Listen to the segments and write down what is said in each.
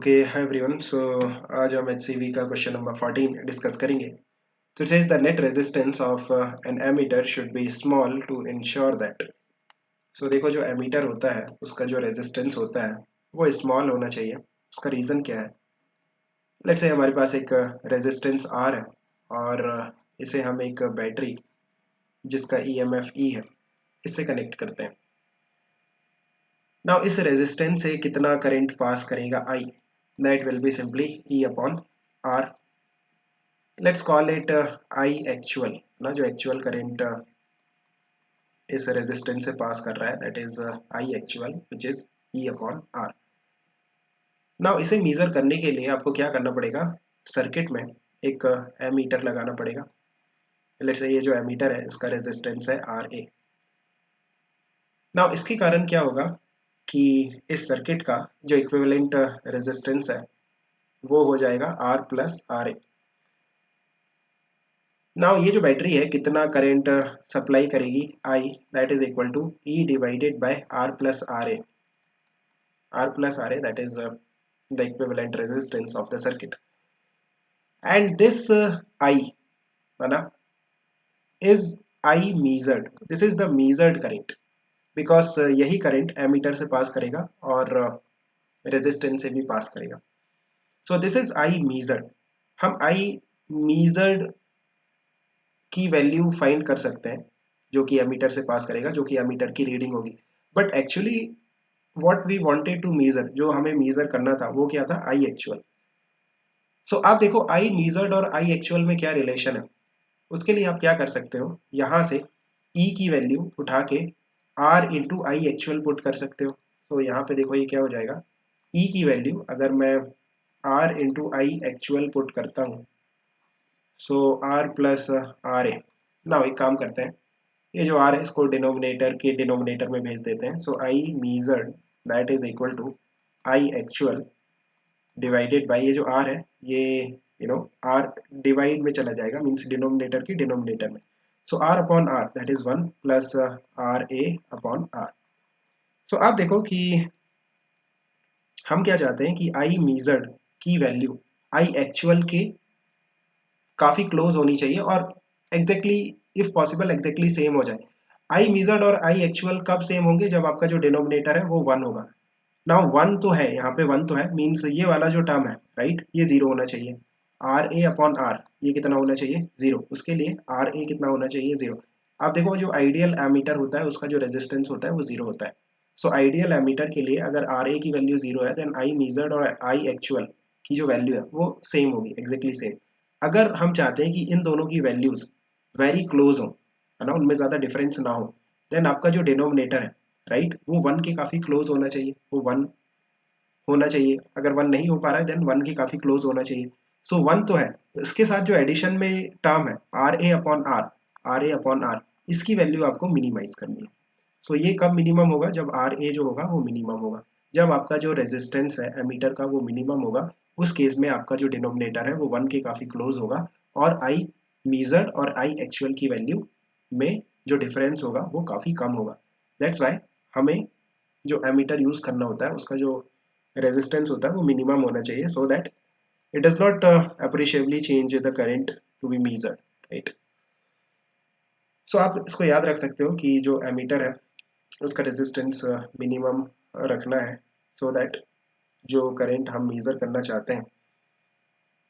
Okay hi everyone. सो आज हम HCV का क्वेश्चन नंबर 14 डिस्कस करेंगे। So it says the net resistance of an ammeter should be small to ensure that. So देखो जो ammeter होता है उसका जो रेजिस्टेंस होता है वो स्मॉल होना चाहिए। उसका रीज़न क्या है? लेट्स से हमारे पास एक रेजिस्टेंस R है और इसे हम एक बैटरी जिसका EMF E है इससे कनेक्ट करते हैं। नाउ इस रेजिस्टेंस से कितना करंट पास करेगा I? That will be simply E upon R. Let's call it I actual ना, जो एक्चुअल करंट इस रेजिस्टेंस से पास कर रहा है that is I actual which is E upon R. Now इसे मेजर करने के लिए आपको क्या करना पड़ेगा? सर्किट में एक एमीटर लगाना पड़ेगा। लेट्स से ये जो एमीटर है इसका रेजिस्टेंस है RA। नाउ इसके कारण क्या होगा कि इस सर्किट का जो इक्विवेलेंट रेजिस्टेंस है वो हो जाएगा R प्लस RA। नाउ ये जो बैटरी है कितना करंट सप्लाई करेगी? I that is equal to E divided by R plus RA। R plus RA that is the equivalent resistance of the circuit, and this I है ना is I measured. This is the measured current because यही current ammeter से पास करेगा और resistance से भी पास करेगा। So this is I measured. हम I measured की वैल्यू फाइंड कर सकते हैं जो कि एमीटर से पास करेगा, जो कि एमीटर की रीडिंग होगी। But actually what we wanted to measure, जो हमें मेजर करना था वो क्या था? आई एक्चुअल। सो आप देखो आई मेजर्ड और आई एक्चुअल में क्या रिलेशन है। उसके लिए आप क्या कर सकते हो, यहाँ से ई की वैल्यू उठा के R into I actual put कर सकते हो। तो यहाँ पे देखो ये क्या हो जाएगा, ई की वैल्यू अगर मैं R into I actual put करता हूँ so R plus R A. ना एक काम करते हैं, ये जो आर है इसको डिनोमिनेटर के डिनोमिनेटर में भेज देते हैं। So I measured that is equal to I actual divided by ये जो आर है ये आर डिवाइड में चला जाएगा, मीन्स डिनोमिनेटर की डिनोमिनेटर में। So R upon R that is 1 plus R A upon R. So आप देखो कि हम क्या चाहते हैं कि आई मीजर्ड की वैल्यू आई एक्चुअल के काफ़ी क्लोज होनी चाहिए और exactly if possible exactly same हो जाए। आई मीजर्ड और आई एक्चुअल कब सेम होंगे? जब आपका जो डिनोमिनेटर है वो 1 होगा। नाउ 1 तो है यहाँ पे, 1 तो है, मीन्स ये वाला जो टर्म है राइट ये 0 होना चाहिए। आर ए अपॉन आर ये कितना होना चाहिए? 0। उसके लिए आर ए कितना होना चाहिए? 0। आप देखो जो आइडियल एमीटर होता है उसका जो रेजिस्टेंस होता है वो 0 होता है। सो आइडियल एमीटर के लिए अगर आर ए की वैल्यू 0 है देन आई मीजर्ड और आई एक्चुअल की जो वैल्यू है वो सेम होगी, एग्जैक्टली सेम। अगर हम चाहते हैं कि इन दोनों की वैल्यूज वेरी क्लोज हो, है ना, उनमें ज़्यादा डिफरेंस ना हो, देन आपका जो डिनोमिनेटर है राइट वो 1 के काफ़ी क्लोज होना चाहिए, वो 1 होना चाहिए। अगर 1 नहीं हो पा रहा है देन 1 के काफ़ी क्लोज होना चाहिए। सो 1 तो है, इसके साथ जो एडिशन में टर्म है R A upon R, R A upon R, इसकी वैल्यू आपको मिनिमाइज करनी है। सो ये कब मिनिमम होगा? जब आर ए जो होगा वो मिनिमम होगा, जब आपका जो रेजिस्टेंस है एमीटर का वो मिनिमम होगा। उस केस में आपका जो डिनोमिनेटर है वो 1 के काफ़ी क्लोज होगा और आई मीजर्ड और आई एक्चुअल की वैल्यू में जो डिफरेंस होगा वो काफ़ी कम होगा। दैट्स वाई हमें जो एमीटर यूज़ करना होता है उसका जो रेजिस्टेंस होता है वो मिनिमम होना चाहिए, so that it does not appreciably change the current to be measured, right. So आप इसको याद रख सकते हो कि जो एमीटर है उसका रेजिस्टेंस मिनिमम रखना है सो दैट जो करंट हम मेज़र करना चाहते हैं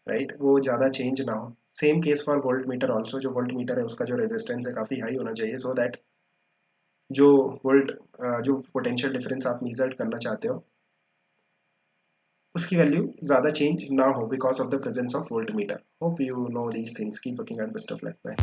राइट वो ज़्यादा चेंज ना हो। Same case for volt meter also, जो वोल्ट मीटर है उसका जो रेजिस्टेंस है काफ़ी हाई होना चाहिए सो दैट जो वोल्ट जो पोटेंशियल डिफरेंस आप मेज़र करना चाहते हो उसकी वैल्यू ज़्यादा चेंज ना हो because of the presence of volt meter. Hope you know these things, keep working at best of luck, bye.